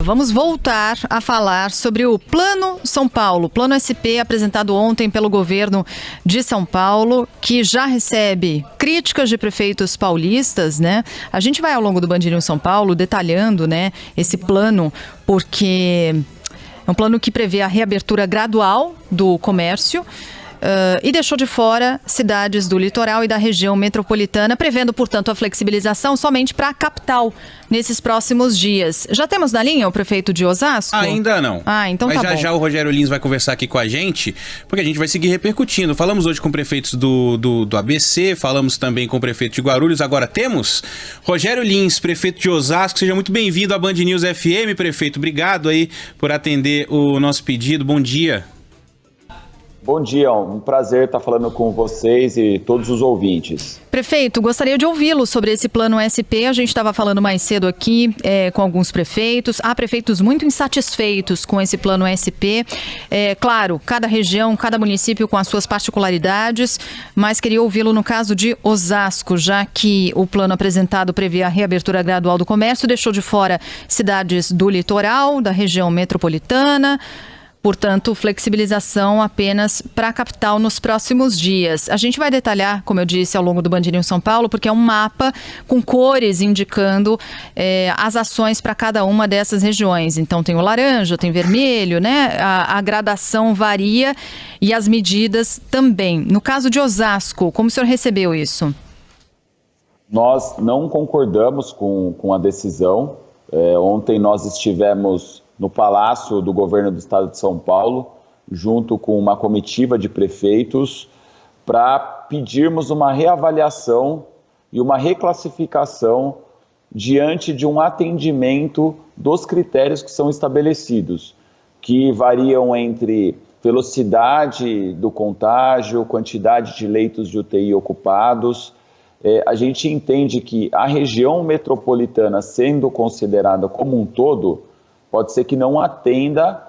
Vamos voltar a falar sobre o Plano São Paulo, Plano SP apresentado ontem pelo governo de São Paulo, que já recebe críticas de prefeitos paulistas, né? A gente vai ao longo do Band News São Paulo detalhando, né, esse plano, porque é um plano que prevê a reabertura gradual do comércio. E deixou de fora cidades do litoral e da região metropolitana, prevendo, portanto, a flexibilização somente para a capital nesses próximos dias. Já temos na linha o prefeito de Osasco? Ainda não. Então Mas tá bom. já o Rogério Lins vai conversar aqui com a gente, porque a gente vai seguir repercutindo. Falamos hoje com prefeitos do ABC, falamos também com o prefeito de Guarulhos. Agora temos Rogério Lins, prefeito de Osasco. Seja muito bem-vindo à Band News FM, prefeito. Obrigado aí por atender o nosso pedido. Bom dia. Bom dia, um prazer estar falando com vocês e todos os ouvintes. Prefeito, gostaria de ouvi-lo sobre esse plano SP. A gente estava falando mais cedo aqui com alguns prefeitos. Há prefeitos muito insatisfeitos com esse plano SP. Claro, cada região, cada município com as suas particularidades, mas queria ouvi-lo no caso de Osasco, já que o plano apresentado prevê a reabertura gradual do comércio, deixou de fora cidades do litoral, da região metropolitana. Portanto, flexibilização apenas para a capital nos próximos dias. A gente vai detalhar, como eu disse, ao longo do Band News São Paulo, porque é um mapa com cores indicando as ações para cada uma dessas regiões. Então, tem o laranja, tem vermelho, né? A gradação varia e as medidas também. No caso de Osasco, como o senhor recebeu isso? Nós não concordamos com a decisão. Ontem nós estivemos no Palácio do Governo do Estado de São Paulo, junto com uma comitiva de prefeitos, para pedirmos uma reavaliação e uma reclassificação diante de um atendimento dos critérios que são estabelecidos, que variam entre velocidade do contágio, quantidade de leitos de UTI ocupados. A gente entende que a região metropolitana, sendo considerada como um todo, pode ser que não atenda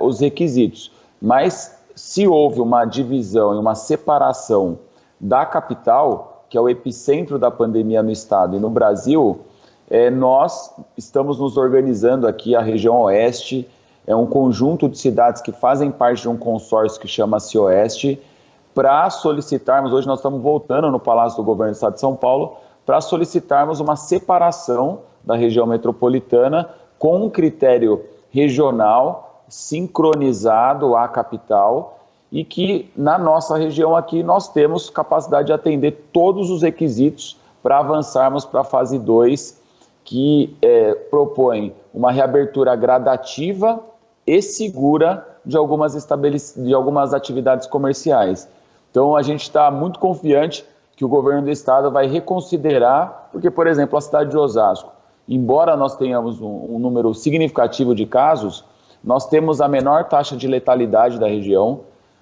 os requisitos, mas se houve uma divisão e uma separação da capital, que é o epicentro da pandemia no estado e no Brasil, nós estamos nos organizando aqui, a região oeste, é um conjunto de cidades que fazem parte de um consórcio que chama-se Oeste, para solicitarmos, hoje nós estamos voltando no Palácio do Governo do Estado de São Paulo, para solicitarmos uma separação da região metropolitana com um critério regional sincronizado à capital e que na nossa região aqui nós temos capacidade de atender todos os requisitos para avançarmos para a fase 2, que propõe uma reabertura gradativa e segura de algumas atividades comerciais. Então a gente está muito confiante que o governo do estado vai reconsiderar, porque, por exemplo, a cidade de Osasco, embora nós tenhamos um número significativo de casos, nós temos a menor taxa de letalidade da região.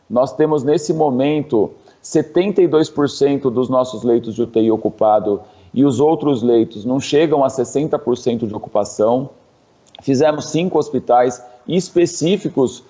Nós temos, nesse momento, 72% dos nossos leitos de UTI ocupado e os outros leitos não chegam a 60% de ocupação. Fizemos 5 hospitais específicos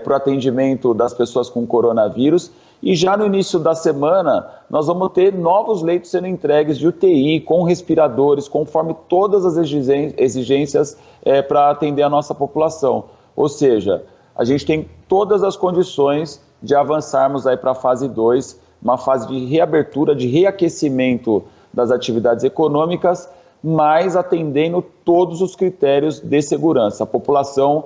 para o atendimento das pessoas com coronavírus. E já no início da semana, nós vamos ter novos leitos sendo entregues de UTI, com respiradores, conforme todas as exigências para atender a nossa população. Ou seja, a gente tem todas as condições de avançarmos aí para a fase 2, uma fase de reabertura, de reaquecimento das atividades econômicas, mas atendendo todos os critérios de segurança. A população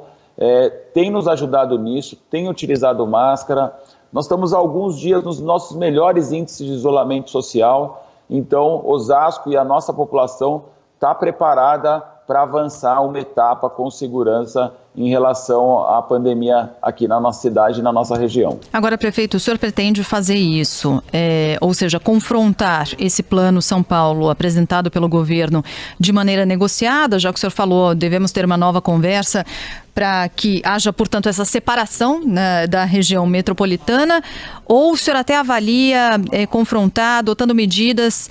tem nos ajudado nisso, tem utilizado máscara. Nós estamos há alguns dias nos nossos melhores índices de isolamento social, então Osasco e a nossa população está preparada para avançar uma etapa com segurança em relação à pandemia aqui na nossa cidade e na nossa região. Agora, prefeito, o senhor pretende fazer isso, ou seja, confrontar esse plano São Paulo apresentado pelo governo de maneira negociada, já que o senhor falou, devemos ter uma nova conversa para que haja, portanto, essa separação, né, da região metropolitana, ou o senhor até avalia confrontar, adotando medidas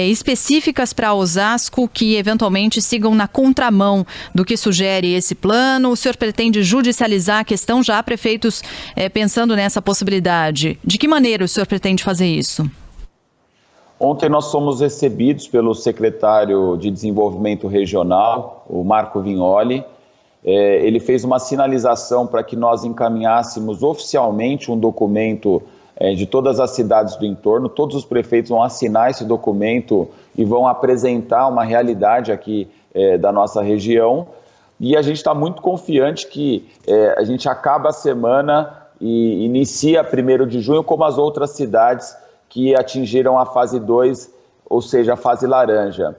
específicas para Osasco que eventualmente sigam na contramão do que sugere esse plano? O senhor pretende judicializar a questão? Já há prefeitos pensando nessa possibilidade. De que maneira o senhor pretende fazer isso? Ontem nós fomos recebidos pelo secretário de Desenvolvimento Regional, o Marco Vignoli, ele fez uma sinalização para que nós encaminhássemos oficialmente um documento de todas as cidades do entorno. Todos os prefeitos vão assinar esse documento e vão apresentar uma realidade aqui da nossa região. E a gente está muito confiante que a gente acaba a semana e inicia 1º de junho, como as outras cidades que atingiram a fase 2, ou seja, a fase laranja.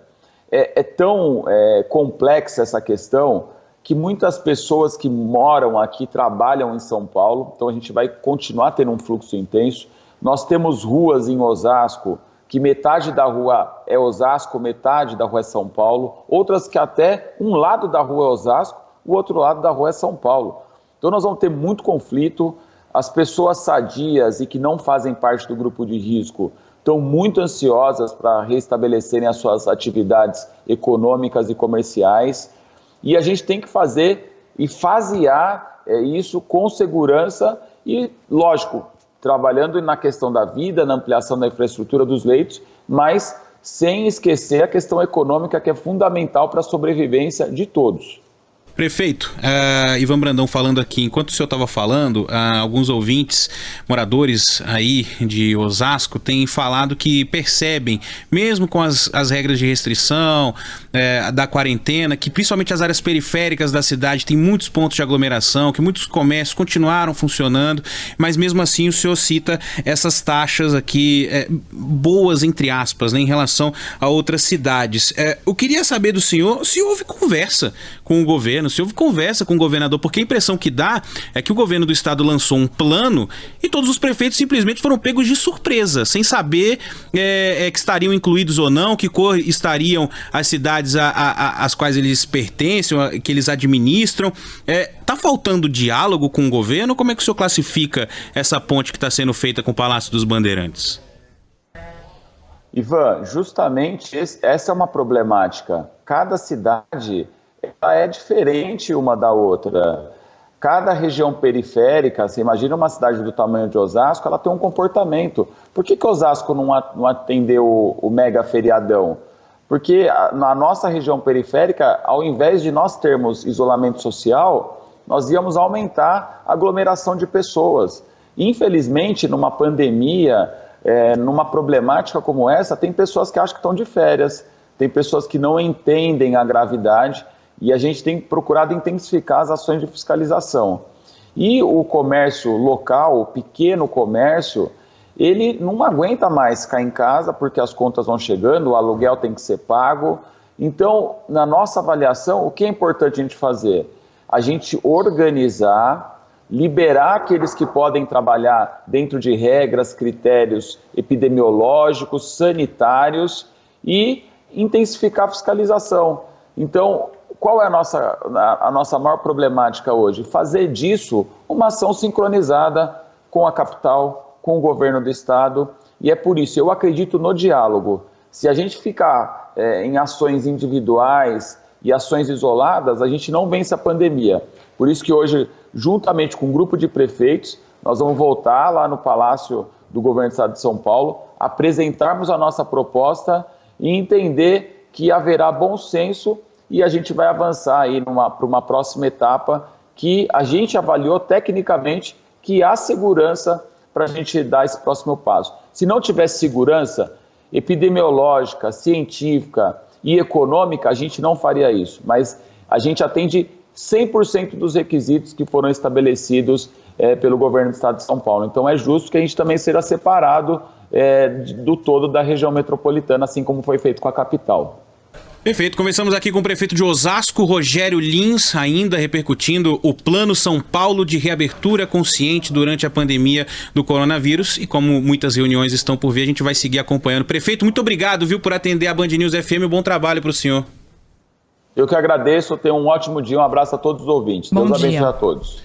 É tão complexa essa questão que muitas pessoas que moram aqui trabalham em São Paulo, então a gente vai continuar tendo um fluxo intenso. Nós temos ruas em Osasco, que metade da rua é Osasco, metade da rua é São Paulo, outras que até um lado da rua é Osasco, o outro lado da rua é São Paulo. Então nós vamos ter muito conflito. As pessoas sadias e que não fazem parte do grupo de risco estão muito ansiosas para restabelecerem as suas atividades econômicas e comerciais. E a gente tem que fazer e fasear isso com segurança e, lógico, trabalhando na questão da vida, na ampliação da infraestrutura dos leitos, mas sem esquecer a questão econômica, que é fundamental para a sobrevivência de todos. Prefeito, Ivan Brandão falando aqui, enquanto o senhor estava falando, alguns ouvintes, moradores aí de Osasco, têm falado que percebem, mesmo com as regras de restrição, da quarentena, que principalmente as áreas periféricas da cidade tem muitos pontos de aglomeração, que muitos comércios continuaram funcionando, mas mesmo assim o senhor cita essas taxas aqui boas, entre aspas, né, em relação a outras cidades. Eu queria saber do senhor se houve conversa com o governo, se houve conversa com o governador, porque a impressão que dá é que o governo do estado lançou um plano e todos os prefeitos simplesmente foram pegos de surpresa, sem saber que estariam incluídos ou não, que cor estariam as cidades às quais eles pertencem, que eles administram. Tá faltando diálogo com o governo? Como é que o senhor classifica essa ponte que está sendo feita com o Palácio dos Bandeirantes? Ivan, justamente essa é uma problemática. Cada cidade é diferente uma da outra. Cada região periférica, você imagina uma cidade do tamanho de Osasco, ela tem um comportamento. Por que Osasco não atendeu o mega feriadão? Porque na nossa região periférica, ao invés de nós termos isolamento social, nós íamos aumentar a aglomeração de pessoas. Infelizmente, numa pandemia, numa problemática como essa, tem pessoas que acham que estão de férias, tem pessoas que não entendem a gravidade, e a gente tem procurado intensificar as ações de fiscalização. E o comércio local, o pequeno comércio, ele não aguenta mais ficar em casa porque as contas vão chegando, o aluguel tem que ser pago. Então, na nossa avaliação, o que é importante a gente fazer? A gente organizar, liberar aqueles que podem trabalhar dentro de regras, critérios epidemiológicos, sanitários e intensificar a fiscalização. Então, qual é a nossa maior problemática hoje? Fazer disso uma ação sincronizada com a capital, com o governo do estado, e é por isso, eu acredito no diálogo. Se a gente ficar em ações individuais e ações isoladas, a gente não vence a pandemia. Por isso que hoje, juntamente com um grupo de prefeitos, nós vamos voltar lá no Palácio do Governo do Estado de São Paulo, apresentarmos a nossa proposta e entender que haverá bom senso e a gente vai avançar aí para uma próxima etapa que a gente avaliou tecnicamente que há segurança para a gente dar esse próximo passo. Se não tivesse segurança epidemiológica, científica e econômica, a gente não faria isso, mas a gente atende 100% dos requisitos que foram estabelecidos pelo governo do estado de São Paulo. Então é justo que a gente também seja separado do todo da região metropolitana, assim como foi feito com a capital. Perfeito, conversamos aqui com o prefeito de Osasco, Rogério Lins, ainda repercutindo o Plano São Paulo de reabertura consciente durante a pandemia do coronavírus, e como muitas reuniões estão por vir, a gente vai seguir acompanhando. Prefeito, muito obrigado, viu, por atender a Band News FM, bom trabalho para o senhor. Eu que agradeço, tenha um ótimo dia, um abraço a todos os ouvintes. Bom Deus abençoe dia a todos.